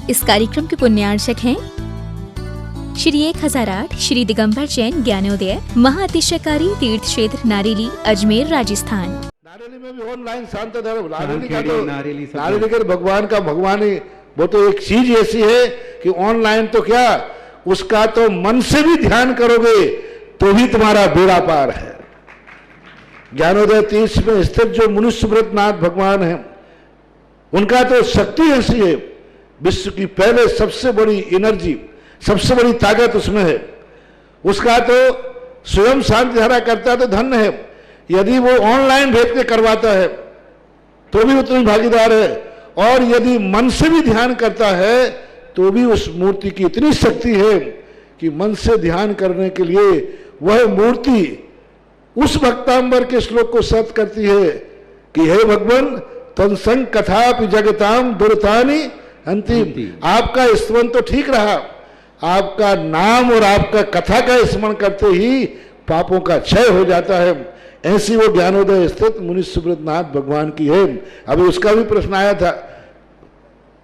इस कार्यक्रम के पुण्यार्चक हैं श्री 1008 श्री दिगंबर जैन ज्ञानोदय महाअतिशयकारी तीर्थ क्षेत्र नारेली अजमेर राजस्थान। नारेली में भी ऑनलाइन शांत धर्म नारेली का भगवान का भगवान ही वो तो एक चीज ऐसी है कि ऑनलाइन तो क्या उसका तो मन से भी ध्यान करोगे तो भी तुम्हारा बेड़ा पार है। ज्ञानोदय तीर्थ में स्थित जो मुनि सुब्रतनाथ भगवान है उनका तो शक्ति ऐसी है, विश्व की पहले सबसे बड़ी एनर्जी सबसे बड़ी ताकत उसमें है। उसका तो स्वयं शांति धारा करता तो धन्य है, यदि वो ऑनलाइन भेज के करवाता है तो भी उतनी भागीदार है, और यदि मन से भी ध्यान करता है तो भी उस मूर्ति की इतनी शक्ति है कि मन से ध्यान करने के लिए वह मूर्ति उस भक्तांबर के श्लोक को सत्य करती है कि हे भगवान तत्संग कथापि जगताम दुर्तानि अंतिम। आपका स्मरण तो ठीक रहा, आपका नाम और आपका कथा का स्मरण करते ही पापों का क्षय हो जाता है। ऐसी वो ज्ञानोदय स्थित मुनि सुब्रतनाथ भगवान की है। अभी उसका भी प्रश्न आया था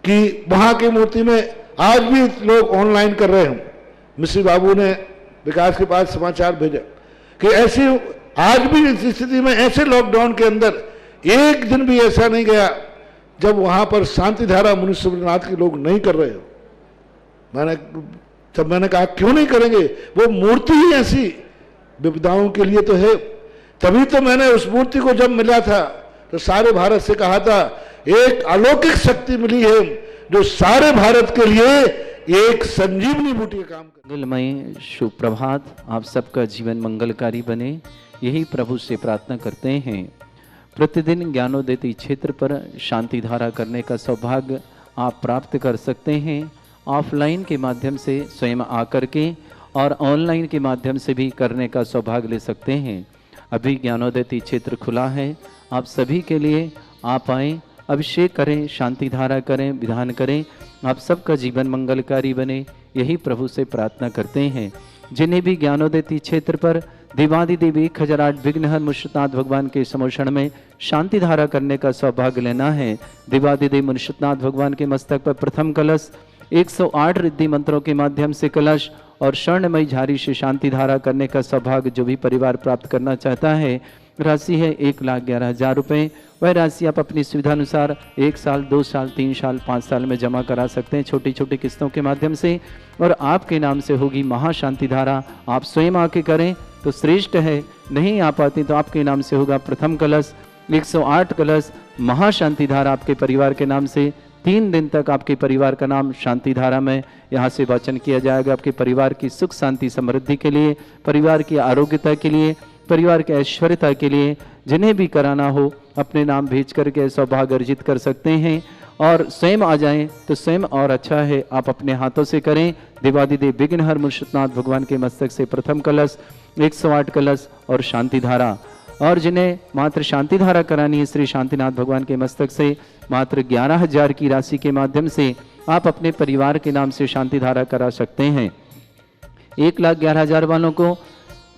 कि वहां की मूर्ति में आज भी लोग ऑनलाइन कर रहे हैं। मिश्री बाबू ने विकास के पास समाचार भेजा कि ऐसी आज भी इस स्थिति में ऐसे लॉकडाउन के अंदर एक दिन भी ऐसा नहीं गया जब वहां पर शांति धारा मुनि सुब्रतनाथ के लोग नहीं कर रहे हो। मैंने कहा क्यों नहीं करेंगे, वो मूर्ति ही ऐसी विपदाओं के लिए तो है। तभी तो मैंने उस मूर्ति को जब मिला था तो सारे भारत से कहा था एक अलौकिक शक्ति मिली है जो सारे भारत के लिए एक संजीवनी बूटी का काम कर। मंगलमय शुभ प्रभात, आप सबका जीवन मंगलकारी बने यही प्रभु से प्रार्थना करते हैं। प्रतिदिन ज्ञानोदय क्षेत्र पर शांति धारा करने का सौभाग्य आप प्राप्त कर सकते हैं, ऑफलाइन के माध्यम से स्वयं आकर के और ऑनलाइन के माध्यम से भी करने का सौभाग्य ले सकते हैं। अभी ज्ञानोदय क्षेत्र खुला है, आप सभी के लिए आप आएँ, अभिषेक करें, शांति धारा करें, विधान करें, आप सबका जीवन मंगलकारी बने यही प्रभु से प्रार्थना करते हैं। जिन्हें भी ज्ञानोदय क्षेत्र पर देवादिदेव 1008 विघ्नहर मुनिषतनाथ भगवान के समोषण में शांति धारा करने का सौभाग्य लेना है, देवादिदेव मुनिषतनाथ भगवान के मस्तक पर प्रथम कलश 108 रिद्धि मंत्रों के माध्यम से कलश और स्वर्णमयी झारी से शांति धारा करने का सौभाग्य जो भी परिवार प्राप्त करना चाहता है, राशि है 1,11,000 रुपये। वह राशि आप अपनी सुविधा अनुसार 1 साल, 2 साल, 3 साल, 5 साल में जमा करा सकते हैं छोटी छोटी किस्तों के माध्यम से, और आपके नाम से होगी महाशांति धारा। आप स्वयं आके करें तो श्रेष्ठ है, नहीं आ पाती तो आपके नाम से होगा प्रथम कलश 108 कलश महाशांति धारा आपके परिवार के नाम से। 3 दिन तक आपके परिवार का नाम शांति धारा में यहाँ से वाचन किया जाएगा। आपके परिवार की सुख शांति समृद्धि के लिए, परिवार की आरोग्यता के लिए, परिवार के ऐश्वर्यता के लिए, जिन्हें भी कराना हो अपने नाम भेज करके सौभाग्य अर्जित कर सकते हैं। और स्वयं आ जाएं तो स्वयं और अच्छा है, आप अपने हाथों से करें। देवादिदेव विघ्नहर मुनिषतनाथ भगवान के मस्तक से प्रथम कलश 108 कलश और शांति धारा। और जिन्हें मात्र शांति धारा करानी है श्री शांतिनाथ भगवान के मस्तक से मात्र 11,000 की राशि के माध्यम से आप अपने परिवार के नाम से शांति धारा करा सकते हैं। 1,11,000 वालों को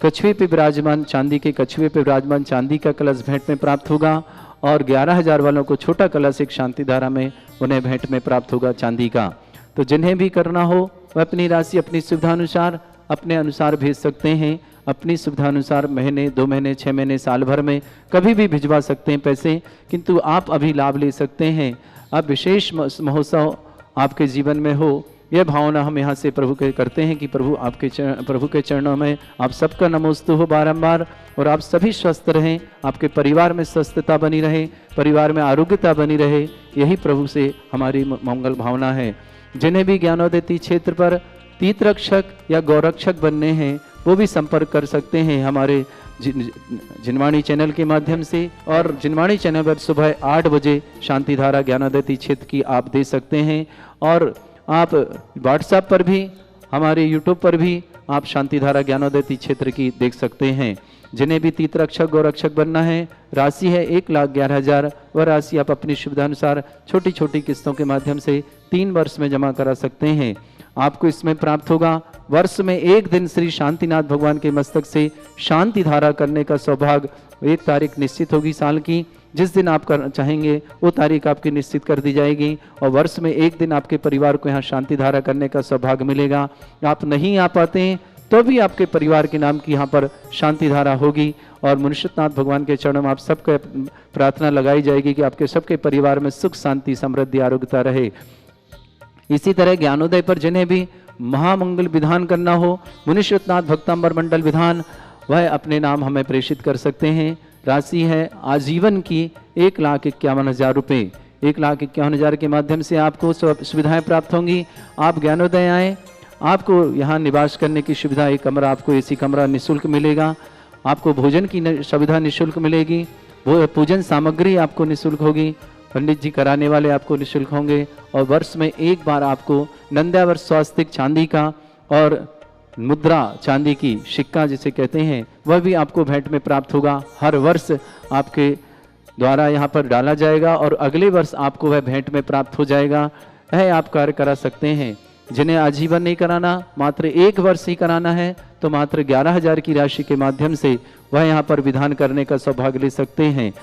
कछुए पे विराजमान चांदी के कछुए पे विराजमान चांदी का कलश भेंट में प्राप्त होगा, और 11,000 वालों को छोटा कलश एक शांति धारा में उन्हें भेंट में प्राप्त होगा चांदी का। तो जिन्हें भी करना हो वह अपनी राशि अपनी सुविधा अनुसार अपने अनुसार भेज सकते हैं। अपनी सुविधा अनुसार महीने, 2 महीने, 6 महीने, साल भर में कभी भी भिजवा सकते हैं पैसे, किंतु आप अभी लाभ ले सकते हैं। अब विशेष महोत्सव आपके जीवन में हो, यह भावना हम यहाँ से प्रभु के करते हैं कि प्रभु के चरणों में आप सबका नमोस्तु हो बारंबार, और आप सभी स्वस्थ रहें, आपके परिवार में स्वस्थता बनी रहे, परिवार में आरोग्यता बनी रहे, यही प्रभु से हमारी मंगल भावना है। जिन्हें भी ज्ञानोदय क्षेत्र पर तीर्थरक्षक या गौरक्षक बनने हैं वो भी संपर्क कर सकते हैं हमारे जिनवाणी चैनल के माध्यम से। और जिनवाणी चैनल पर सुबह 8 बजे शांति धारा ज्ञानोदय क्षेत्र की आप दे सकते हैं, और आप व्हाट्सएप पर भी, हमारे यूट्यूब पर भी आप शांति धारा ज्ञानोदय क्षेत्र की देख सकते हैं। जिन्हें भी तीर्थरक्षक गौरक्षक बनना है, राशि है 1,11,000। वह राशि आप अपनी सुविधा अनुसार छोटी छोटी किस्तों के माध्यम से 3 वर्ष में जमा करा सकते हैं। आपको इसमें प्राप्त होगा वर्ष में 1 दिन श्री शांतिनाथ भगवान के मस्तक से शांति धारा करने का सौभाग्य। 1 तारीख निश्चित होगी साल की, जिस दिन आप चाहेंगे वो तारीख आपकी निश्चित कर दी जाएगी और वर्ष में एक दिन आपके परिवार को यहाँ शांति धारा करने का सौभाग्य मिलेगा। आप नहीं आ पाते हैं तो भी आपके परिवार के नाम की यहाँ पर शांति धारा होगी और मुनिषतनाथ भगवान के चरणों में आप सबके प्रार्थना लगाई जाएगी कि आपके सबके परिवार में सुख शांति समृद्धि आरोग्यता रहे। इसी तरह ज्ञानोदय पर जिन्हें भी महामंगल विधान करना हो, मुनिषतनाथ भक्तांबर मंडल विधान, वह अपने नाम हमें प्रेषित कर सकते हैं। राशि है आजीवन की 1,51,000 रुपये। 1,51,000 के माध्यम से आपको सुविधाएं प्राप्त होंगी। आप ज्ञानोदय आए, आपको यहाँ निवास करने की सुविधा, एक कमरा आपको एसी कमरा निःशुल्क मिलेगा। आपको भोजन की सुविधा निःशुल्क मिलेगी। वो पूजन सामग्री आपको निःशुल्क होगी। पंडित जी कराने वाले आपको निःशुल्क होंगे और वर्ष में एक बार आपको नंद्यावर स्वास्तिक चांदी का और मुद्रा चांदी की सिक्का जिसे कहते हैं वह भी आपको भेंट में प्राप्त होगा। हर वर्ष आपके द्वारा यहाँ पर डाला जाएगा और अगले वर्ष आपको वह भेंट में प्राप्त हो जाएगा। यह आप कार्य करा सकते हैं। जिन्हें आजीवन नहीं कराना, मात्र 1 वर्ष ही कराना है, तो मात्र 11,000 की राशि के माध्यम से वह यहाँ पर विधान करने का सौभाग्य ले सकते हैं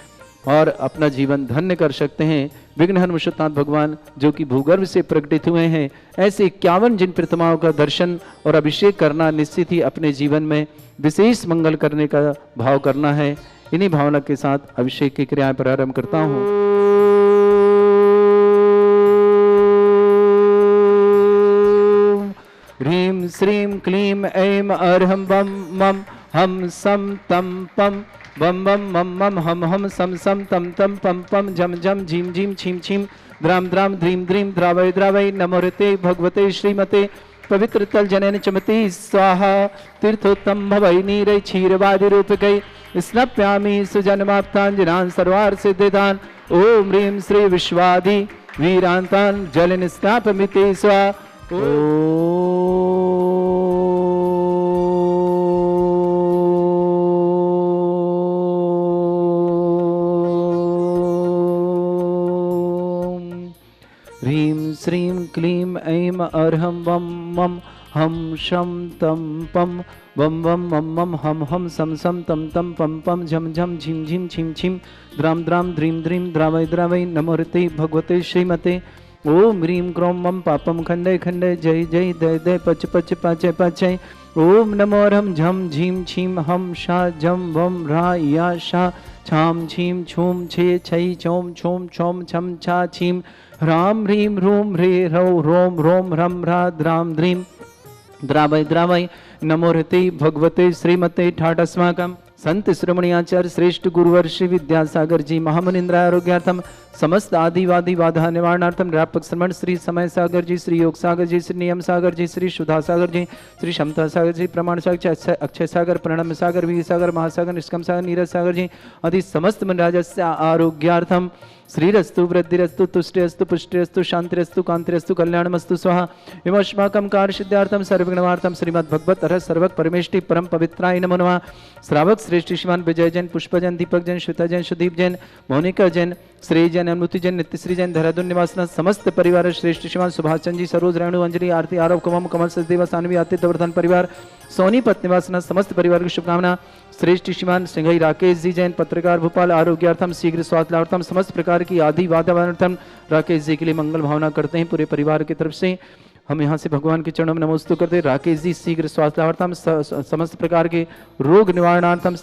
और अपना जीवन धन्य कर सकते हैं। विघ्नहर मुनिषतनाथ भगवान जो कि भूगर्भ से प्रकटित हुए हैं, ऐसे 51 जिन प्रतिमाओं का दर्शन और अभिषेक करना निश्चित ही अपने जीवन में विशेष मंगल करने का भाव करना है। इन्हीं भावना के साथ अभिषेक की क्रियाएं प्रारंभ करता हूँ। ह्रीं श्रीं क्लीं ऐं अर्हं बम मम हम सम तम पम बम बम मम मम हम हम सम सम तम तम पम पम झम झम झीम झीम छीम छीम द्राम द्राम ध्रीम ध्रीम द्रावय द्रावय नमोरते भगवते श्रीमते पवित्र तल जनन चमति स्वाहा तीर्थोत्तम भवै नीरे क्षीरवादि रूपकै स्नप्यामि सुजन्माप्तांजनान् सर्वार्थ सिद्धिदान ओम ह्रीं श्री विश्वादि वीरांतान् जलन स्नापमिते स्वा ह्रीं श्रीं क्लीं ऐं अर्हं बम मम हम शम तम पम बम बम मम मम हम हम सम सम तम तम पम पम झम झम झिम झिम छिम छिम द्राम द्राम ध्रीम ध्रीम द्रावय द्रावय नमोरते भगवते श्रीमते ओम ह्रीं क्रोम मम पापम खंडे खंडे जय जय दय दय पच पच पाचय पाचय ओम नमो रम झम झीम छीम हम शा झम वम रा या शा छाम छीम छूम छे छई चोम छोम छोम छम छा छीम राम ह्रीं रूम ह्रे रौ रोम रोम रम रा द्राम ध्रीं द्रावय द्रावय नमोरते भगवते श्रीमते ठाटस्माकम संत श्रमणी आचार्य श्रेष्ठ गुरुवर श्री विद्यासागर जी महामुनिंद्र आरोग्यार्थम समस्त आदिवादी बाधा निवारणार्थम व्यापक श्रमण श्री समय सागर जी, श्री योग सागर जी, श्री नियम सागर जी, श्री सुधा सागर जी, श्री क्षमता सागर जी, प्रमाण सागर, अक्षय सागर, प्रणम सागर, वीर सागर, महासागर, निष्कम सागर, नीरज सागर जी आदि समस्त मनराजस्य आरोग्यार्थम श्रीरस्तु वृद्धिरस्तु तुष्टिरस्तु पुष्टिरस्तु शांतिरस्तु कांतिरस्तु कल्याणमस्तु स्वाहा विमोष्माकं कार्य सिद्धार्थम सर्वगुणवार्थम श्रीमद् भगवत अरहत सर्वक परमेष्टि परम पवित्राय नमो नमः। श्रावक श्रेष्ठ श्रीमान विजय जैन, पुष्प जैन, दीपक जैन, श्वेता जैन, सुदीप जैन, मोनिका जैन, श्रेय जैन, अनुति जैन, नित्यश्री जैन, देहरादून निवासना समस्त परिवार श्रेष्ठ श्रीमान सुभाष चंद जी, सरोज रेणु अंजलि आरती आरव कुमम कमल सचदेवा सानवी आतिथ्यवर्धन परिवार सोनीपत निवासना समस्त परिवार की शुभकामना। श्रेष्ठ श्रीमान सिंघई राकेश जी जैन, पत्रकार भोपाल आरोग्यार्थम शीघ्र स्वास्थ्य लाभार्थम समस्त प्रकार की आदि वातावरणार्थम राकेश जी के लिए मंगल भावना करते हैं। पूरे परिवार की तरफ से हम यहाँ से भगवान के चरणों में नमोस्तु करते हैं। राकेश जी शीघ्र स्वास्थ्य लाभार्थम समस्त प्रकार के रोग निवारणार्थम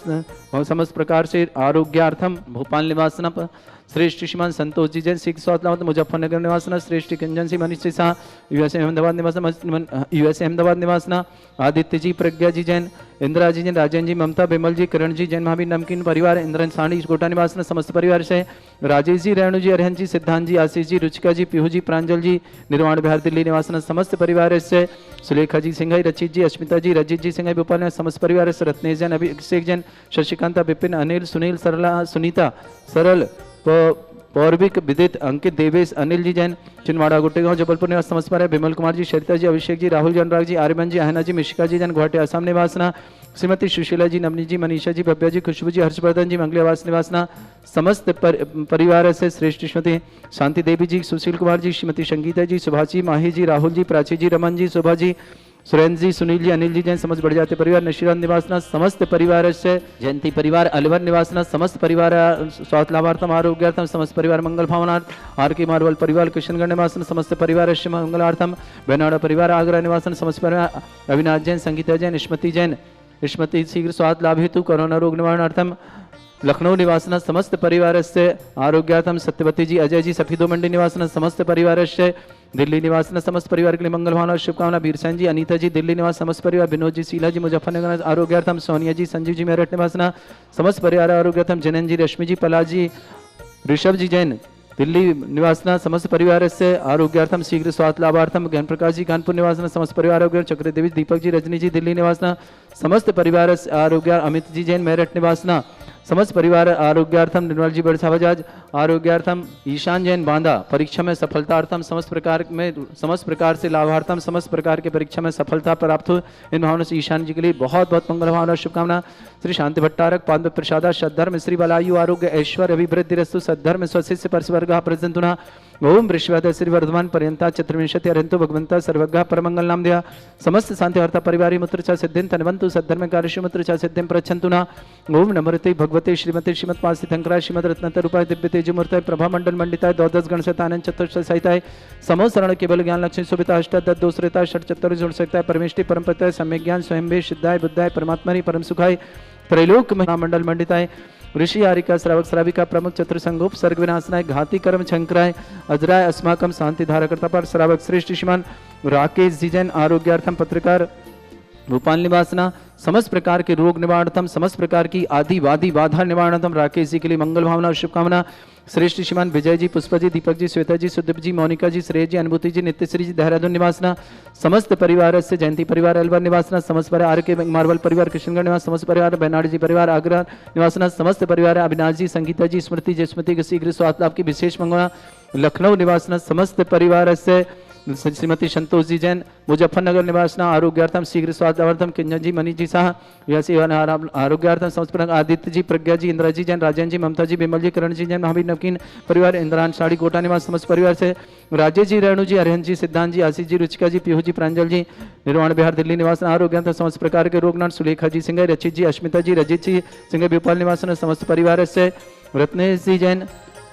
समस्त प्रकार से आरोग्यार्थम भोपाल निवासना श्रेष्ठ श्रीमान संतोष जी जैन शीघ्र स्वास्थ्य लाभार्थम मुजफ्फरनगर निवासना श्रेष्ठ कंजन सिंह मनीष शाह यूएसए अहमदाबाद निवासना आदित्य जी प्रज्ञा जी जैन इंदिरा जी जैन राजन जी ममता बिमल जी करण जी जैन महावीर नमकीन परिवार इंद्रन साणी कोटा निवासना समस्त परिवार से राजेश जी रेणु जी अरहन जी सिद्धांत जी आशीष जी रुचिका जी पीहू जी प्रांजल जी निर्वाण बिहार दिल्ली निवासना समस्त परिवार से सुलेखा जी सिंघई रचित जी अस्मिता जी रजित जी सिंघई भोपाल समस्त परिवार से रत्नेश जैन अभिषेक जैन शशिकांता विपिन अनिल सुनील सरला सुनीता सरल पौर्विक विदित अंकित देवेश अनिल जी जैन चिनवाड़ा गुट्टेगांव जबलपुर निवास समस्त परिवार विमल कुमार जी शरिता जी अभिषेक जी राहुल जी अनुराग जी आर्यमन जी आहना जी मिशिका जी जैन गुवाहाटी असम निवासना श्रीमती सुशीला जी नवनी जी मनीषा जी भव्या जी खुशबू जी हर्षवर्धन जी मंगली आवास निवासना समस्त परिवार से श्रेष्ठ श्रीमती शांति देवी जी सुशील कुमार जी श्रीमती संगीता जी सुभाष जी माही जी राहुल जी प्राची जी रमन जी शोभा जी सुरेंद्र जी, सुनील जी, अनिल जी जैन समस्त बढ़ जाते परिवार, नशीरान निवासना समस्त परिवार से, जयंती परिवार, अलवर निवासना समस्त परिवार, स्वास्थ्य लाभार्थम, आरोग्यार्थम समस्त परिवार, मंगल भावनार्थ, आर के मारवल परिवार, कृष्णगढ़ निवासन समस्त परिवार, मंगलार्थम, बेनाड़ा परिवार, आगरा निवासन समस्त परिवार, अविनाश जैन, संगीता जैन, स्मृति शीघ्र स्वास्थ्य लाभ हेतु, कोरोना रोग निवारणार्थम, लखनऊ निवासना समस्त परिवार से, आरोग्यार्थम, सत्यवती जी, अजय जी, सफीदो मंडी निवासना समस्त परिवार से, दिल्ली निवासना समस्त परिवार के लिए मंगल भावना और शुभकामना, बीरसेन जी, अनीता जी, दिल्ली निवास समस्त परिवार, विनोद जी, शीला जी, मुजफ्फरनगर आरोग्यार्थम, सोनिया जी, संजीव जी, मेरठ निवासना समस्त परिवार आरोग्यार्थम, जनन जी, रश्मि जी, पला जी, ऋषभ जी जैन, दिल्ली निवासना समस्त परिवार से, आरोग्यार्थम, शीघ्र स्वास्थ्य लाभार्थम, ज्ञान प्रकाश जी, कानपुर निवासना समस्त परिवार आरोग्य, चक्रदेवी, दीपक जी, रजनी जी, दिल्ली निवासना समस्त परिवार से, आरोग्य, अमित जी जैन, मेरठ निवासना समस्त परिवार आरोग्यार्थम, निर्मल जी बड़सा बजाज आरोग्यार्थम, ईशान जैन बांदा परीक्षा में सफलतार्थम, समस्त प्रकार से लाभार्थम, समस्त प्रकार के परीक्षा में सफलता प्राप्त हो, इन भावना से ईशान जी के लिए बहुत बहुत मंगल भावना और शुभकामना। श्री शांति भट्टारक पाद प्रसादा सद्धर्म श्री बलायु आरोग्य ऐश्वर्य अभिवृद्धि रस्तु सद्धर्म स्वशिष्य परस्वर्ग प्रजंतुना ओम वृषभद श्री वर्धमान पर्यंता चतुर्विंशति अरंतो भगवंता सर्वज्ञ परमंगल नाम दिया समस्त शांति वार्ता परिवारी मुत्र चा सिद्धिं तनवंतु सद्धर्म कार्यशु मुत्र चा सिद्धिं प्रच्छन्तुना ओम नमोते भगवते श्रीमते श्रीमद पासी शंकराय श्रीमद रत्नतर रूपाय दिव्य तेजमूर्ताय प्रभा मंडल मंडिताय द्वादश गण शतानंद चतुर्थ सहिताय समोसरण केवल ज्ञान लक्ष्मी सुविता अष्टादश दोषरेता षट चतुर जुड़ सकता परमेष्टि परमपतय सम्यक ज्ञान स्वयं भे सिद्धाय बुद्धाय परमात्मनि परम सुखाय त्रैलोक महामंडल मंडिताय ऋषि आरिका श्रावक श्राविका प्रमुख चतुर्संगोप सर्ग विनाशनाय घाती कर्म शंकराय अजराय अस्माकम शांति धारकर्ता पर श्रावक श्रेष्ठ श्रीमान राकेश जी जैन आरोग्यार्थम पत्रकार भोपाल निवासना समस्त प्रकार के रोग निवारणार्थम समस्त प्रकार की आदि वादी बाधा निवारणार्थम राकेश जी के लिए मंगल भावना और शुभकामना श्रेष्ठ श्रीमान विजय जी पुष्पा जी दीपक जी श्वेता जी सुदीप जी मोनिका जी श्रेय जी अनुभूति जी नित्यश्री जी देहरादून निवासना समस्त परिवार से जयंती परिवार अलवर निवासना समस्त परिवार आर के मार्बल परिवार कृष्णगढ़ निवास समस्त परिवार बेनाड़ जी परिवार आगरा निवासना समस्त परिवार अविनाश जी संगीता जी स्मृति जी स्मृति के शीघ्र स्वास्थ्य लाभ की विशेष मंगना लखनऊ निवासना समस्त परिवार से श्रीमती संतोष जी जैन मुजफ्फरनगर निवासना आरोग्यार्थम शीघ्र स्वास्थ्यार्थम किंजन जी मनीष जी शाह आरोग्यार्थम समस्त आदित्य जी प्रज्ञा जी इंदिरा जी जैन राजेंद्र जी ममता जी विमल जी करण जी जैन महावीर नवकीन परिवार इंद्रान साड़ी कोटा निवास समस्त परिवार से राजेश जी रेणु जी अरिहंत जी सिद्धांत जी आशीष जी रुचिका जी पीहू जी प्रांजल जी निर्वाण बिहार दिल्ली निवासना आरोग्यार्थम समस्त प्रकार के रोगनाथ सुलेखा जी सिंह रचित जी अश्मिता जी रजित जी सिंह भोपाल निवासना समस्त परिवार से रत्नेश जी जैन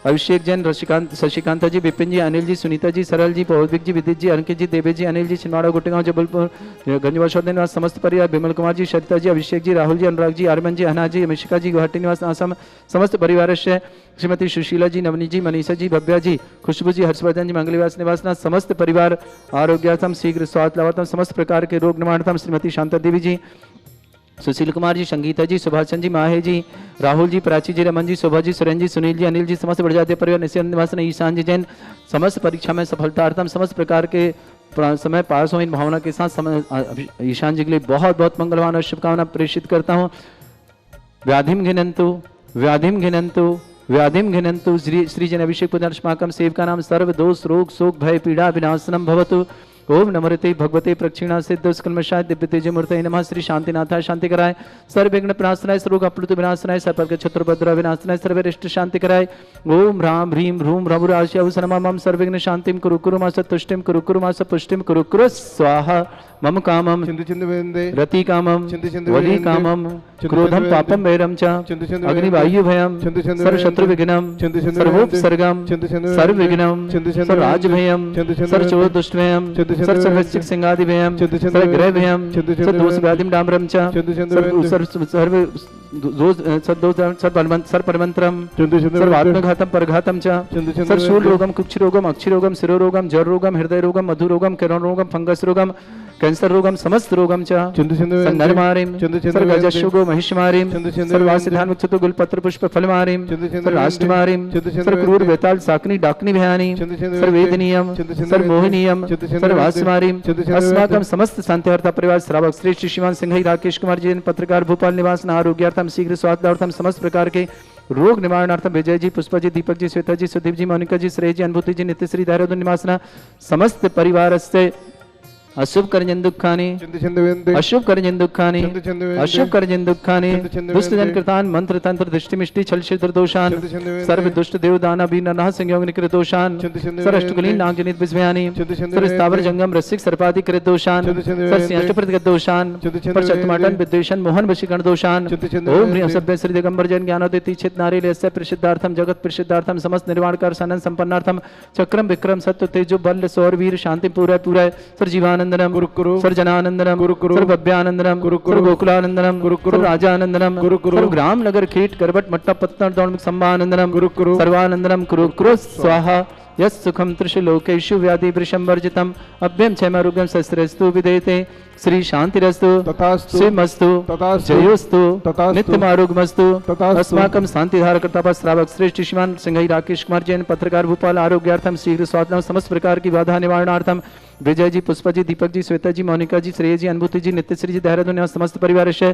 अभिषेक जैन शशिकांत जी विपिन जी अनिल जी सुनीता जी सरल जी पौविक जी विदित जी अंकित जी देवे जी अनिल जी छिंदवाड़ा गोटेगांव जबलपुर गंजवासौद निवास समस्त परिवार विमल कुमार जी सरिता जी अभिषेक जी राहुल जी अनुराग जी आरमन जी अना जी अमिशिका जी गुवाहाटी निवास आसाम समस्त परिवार से श्रीमती सुशीला जी नवनी जी मनीषा जी भव्या जी खुशबू जी हर्षवर्धन जी मंगलवास निवासना समस्त परिवार आरोग्यार्थम शीघ्र स्वास्थ्य लाभार्थम समस्त प्रकार के रोग निवारणार्थम श्रीमती शांता देवी जी सुशील कुमार जी संगीता जी सुभाषचंद जी माहे जी राहुल जी प्राची जी रमन जी शोभा जी सुरेंद्र जी सुनील जी अनिल जी समस्त बढ़ जाते परिवार निश्चंद निवासन ईशान जी जैन समस्त परीक्षा में सफलतार्थम समस्त प्रकार के समय पास हो इन भावना के साथ ईशान जी के लिए बहुत बहुत मंगलवान और शुभकामना प्रेषित करता हूँ। व्याधिम घिनंतु व्याधिम घिनंतु श्री जन अभिषेक पुनर्ष्माकम सेव का नाम सर्व दोष रोग शोक भय पीड़ा विनाशनम भवतु ओम नमोते भगवते प्रक्षिणा सिद्ध स्कलमशाय दिव्य तेज मूर्तये नमः श्री शांतिनाथाय शांति कराय सर्व विघ्न प्रणाशनाय सर्व अपलुत विनाशनाय सर्व छत्रभद्र विनाशनाय सर्वरिष्ट शांति कराय ओम राम ह्रीम ह्रूम रघुराशय नमः सर्व विघ्न शांतिम कुरु कुरु मास तुष्टिम कुरु कुरु मास पुष्टिम कुरु कुरु स्वाहा मम कामम रति कामम वली कामम क्रोधम पापम वैरम च अग्निवायु भयम सर्व शत्रु विघ्नम सर्वोपसर्गम सर्व विघ्नम सर्व राज भयम सर्व चोर दुष्ट भयम सर्व सर्वश्चिक सिंगादि भयम सर्व ग्रह भयम सर्व दोष व्याधिम डामरम च सर्व सर्व परमंत्रम सर्व आत्मघातम परघातम च सर्व शूल रोगम कुक्ष रोगम अक्षि रोगम शिरो रोगम जर रोगम हृदय रोगम मधु रोगम किरण रोगम फंगस रोगम कैंसर रोगम समस्त रोगम च संधर्मारिम सर्व गजशुगो महिषमारिम सर्व आसिधान मुक्तु गुलपत्र पुष्प फलमारिम सर्व राष्ट्रमारिम सर्व क्रूर बेताल साकनी डाकनी भयानी सर्व वेदनीयम सर्व मोहिनीयम सर्व आसमारिम अस्माकम समस्त शांतिवार्ता परिवार श्रावक श्रेष्ठ श्रीमान सिंह राकेश कुमार जी पत्रकार भोपाल निवास आरोग्यार्थम शीघ्र स्वास्थ्यार्थम समस्त प्रकार के रोग निवारणार्थम विजय जी पुष्पा जी दीपक जी श्वेता जी सुदीप जी मोनिका जी श्रेय जी अनुभूति जी नित्यश्री देहरादून निवासना समस्त परिवार से अशुभ कर्जन दुःखानि चिंत चिंत विनते अशुभ कर्जन दुःखानि चिंत चिंत विनते अशुभ कर्जन दुःखानि चिंत चिंत दुष्ट जन विनते कृतान मंत्र तंत्र दृष्टि मिष्टि छल छिद्र दोषान चिंत चिंत विनते सर्व दुष्ट देव दाना भी नरः संयोग निकृत दोषान चिंत चिंत सर अष्टकुलीन नाग जनित विस्मयानि चिंत चिंत सर स्थावर विनते जंगम रसिक सर्पादि कृत दोषान चिंत चिंत सर विनते अष्ट प्रतिगत दोषान चिंत चिंत पर चतुमाटन विनते विद्वेषण मोहन वशीकरण दोषान चिंत चिंत ओम विनते ह्रीं सभ्य श्री दिगंबर जैन ज्ञानोदय चित नारी लेस्य प्रसिद्धार्थम जगत प्रसिद्धार्थम समस्त निर्वाण कर सनन संपन्नार्थम चक्रम विक्रम सत्य तेजो बल सौर वीर शांति पूरा पूरा सर जीवानंदनम गुरु गुरु सर जनानंदनम गुरु गुरु सर भव्यानंदनम गुरु सर गुरु गोकुलानंदनम गुरु गुरु सर राजानंदनम गुरु गुरु सर ग्राम नगर खेट करबट मट्टा पत्तन दौड़ संबानंदनम गुरु गुरु सर्वानंदनम कुरु कुरु स्वाहा यस् सुखम त्रिशलोकेषु व्याधि वृषंवर्जितम अभ्यम क्षयमारोग्यम शस्त्रस्तु विदेते श्री शांतिरस्तु तथास्तु शिवमस्तु तथास्तु जयोस्तु तथास्तु नित्यमारोग्यमस्तु तथास्तु अस्माकं शांतिधार कर्ता श्रावक श्रेष्ठ श्रीमान सिंघई राकेश कुमार जैन पत्रकार भोपाल आरोग्यार्थम शीघ्र स्वास्थ्य समस्त प्रकार की बाधा निवारणार्थम विजय जी पुष्पा जी दीपक जी श्वेता जी मोनिका जी श्रेय जी अनुभूति जी नित्यश्री जी देहरादून एवं समस्त परिवार से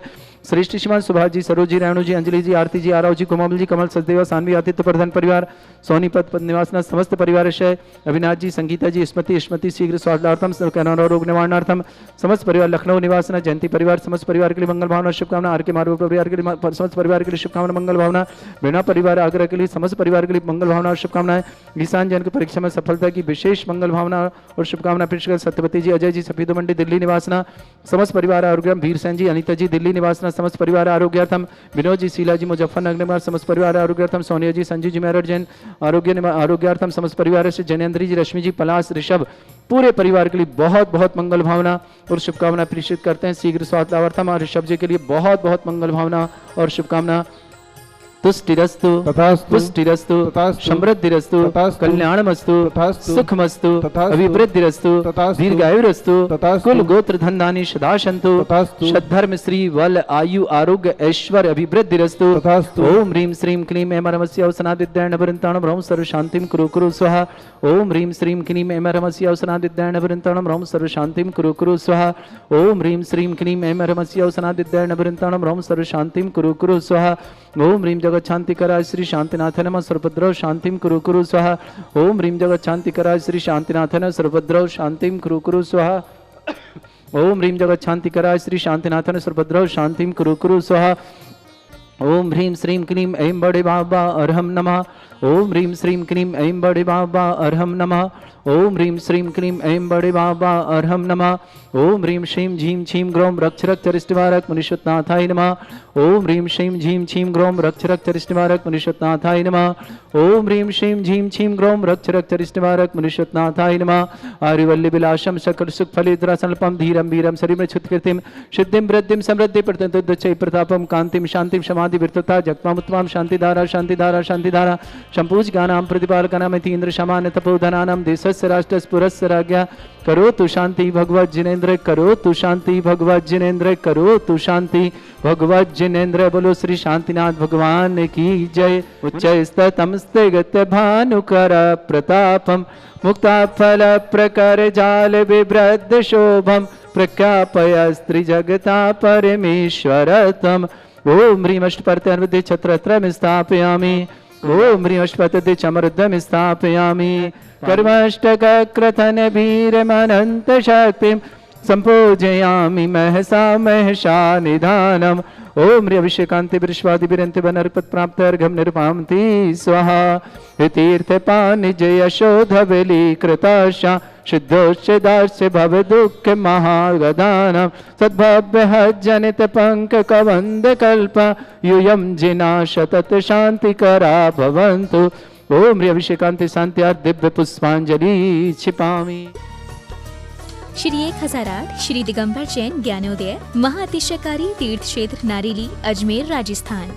श्रेष्ठ श्रीमान सुभाष जी सरोज जी रेणु जी अंजलि जी आरती जी आराव जी कोमल जी कमल सचदेवा सानवी आदित्य प्रधान परिवार सोनीपत पद निवासना समस्त परिवार से अविनाश जी संगीता जी स्मृति स्मृति शीघ्र स्वास्थ्यार्थम करोना रोग निवारणार्थम समस्त परिवार लखनऊ निवासना जयंती परिवार समस्त परिवार के लिए मंगल भावना शुभकामना आर के मार्ग परिवार के लिए समस्त परिवार के लिए शुभकामना मंगल भावना बिना परिवार आग्रह के लिए समस्त परिवार के लिए मंगल भावना और शुभकामनाएं ईशान जैन की परीक्षा में सफलता की विशेष मंगल भावना और शुभकामना पेशकश सत्यवती जी अजय जी सफेदो मंडी दिल्ली निवासना समस्त परिवार आरोग्यम भीर सेन जी अनिता जी दिल्ली निवासना समस्त परिवार आरोग्यार्थम विनोद जी शीला जी मुजफ्फरनगर निवास समस्त परिवार आरोग्यार्थम सोनिया जी संजू जी मेरठ जैन आरोग्यार्थम समस्त परिवार से जैनेन्द्री जी रश्मि जी पलाश ऋषभ पूरे परिवार के लिए बहुत बहुत मंगल भावना और शुभकामना प्रेषित करते हैं शीघ्र स्वास्थ्य लाभार्थम और ऋषभ जी के लिए बहुत बहुत मंगल भावना और शुभकामना तुष्टिरस्तु तथास्तु पुष्टिरस्तु तथास्तु समृद्धिरस्तु तथास्तु कल्याणमस्तु तथास्तु सुखमस्तु तथास्तु अभिवृद्धिरस्तु तथास्तु दीर्घायुरस्तु तथास्तु कुल गोत्र धनधानी सदा सन्तु तथास्तु सद्धर्म श्री वल आयु आरोग्य ऐश्वर्य अभिवृद्धिरस्तु तथास्तु ओम ह्रीं श्रीं क्लीं ऐमरमस्य अवसनादिद्याण वृन्ताणं ह्रौं सर्व शान्तिं कुरु कुरु स्वाहा ओम ह्रीं श्रीं क्लीं ऐमरमस्य अवसनादिद्याण वृन्ताणं ह्रौं सर्व शान्तिं कुरु कुरु स्वाहा ओम ह्रीं श्रीं क्लीं ऐमरमस्य अवसनादिद्याण वृन्ताणं ह्रौं सर्व शान्तिं कुरु कुरु स्वाहा ओम ह्रीं जगत शांतिकराय श्री शांतिनाथ नमः सर्वभद्रौ शांतिं कुरु कुरु स्वाहा ओम ह्रीं जगत शांतिकराय श्री शांतिनाथ नमः सर्वभद्रौ शांतिं कुरु कुरु स्वाहा ओम ह्रीं जगत शांतिकराय श्री शांतिनाथ नमः सर्वभद्रौ शांतिं कुरु कुरु स्वाहा ओम ह्रीं श्रीं क्लीं ऐं बड़े बाबा अर्हं नमः ओम ह्रीं श्रीं क्लीं ऐं बड़े बाबा अर्हं नमः ओम ह्रीं श्रीं क्लीं ऐं बड़े बाबा अर्हं नमः ओम ह्रीं श्रीं झीं छीं ग्रौं रक्ष रक्ष रिष्टवारक मुनिश्वतनाथाय नमः ओम ह्रीं श्रीं झीं छीं ग्रौं रक्ष रक्ष रिष्टवारक मुनिश्वतनाथाय नमः ओम ह्रीं श्रीं झीं छीं ग्रौं रक्ष रक्ष रिष्टवारक मुनिश्वतनाथाय नमः आर्यवल्ली विलासम सकल सुख फलिद्रासल्पम धीरम वीरम शरीर छुत्कृतिम सिद्धिं वृद्धिं समृद्धि प्रतंतुच्चै प्रतापम कांतिम शांतिम समाधि विरतता जगत्मामुत्तमां शांतिधारा शांतिधारा शांतिधारा संपूज गानां प्रतिपालकानां तीन्द्र शमान तपोधनानां देशस्य राष्ट्रस्य पुरस्य राज्ञा करोतु शांति भगवत जिनेन्द्र करोतु शांति भगवत जिनेन्द्र करोतु शांति भगवत जिनेन्द्र बोलो श्री शांतिनाथ भगवान की जय उच्चस्ततमस्ते गत्य भानुकर प्रतापम मुक्ता फल प्रकर जाल विभ्रद शोभम प्रख्यापय स्त्री जगता परमेश्वरतम ओम ह्रीं अष्टपर्त्यर्वदे छत्रत्रम स्थापयामि ओम ह्रीं अष्टपतदे चमरुद्धम स्थापयामि कर्मष्टक्रथन वीरमनंत शक्तिं संपूजयामि महसा महसा निधानम ओम ह्रीं अभिषेकांति विश्वादि विरंति वनर्पत प्राप्त अर्घम निर्पामति स्वाहा तीर्थ पानि जय शोधवली कृताशा सिद्धोच्चदास्य भव दुःख महागदानम सद्भव्य जनित पंक कवंद कल्प यूयम जिना शतत शांतिकरा भवन्तु ओम ह्रीं अभिषेकांति शांत्या दिव्य पुष्पांजलि क्षिपामि। श्री 1008 श्री दिगंबर जैन ज्ञानोदय महाअतिशयकारी तीर्थ क्षेत्र नारेली अजमेर राजस्थान।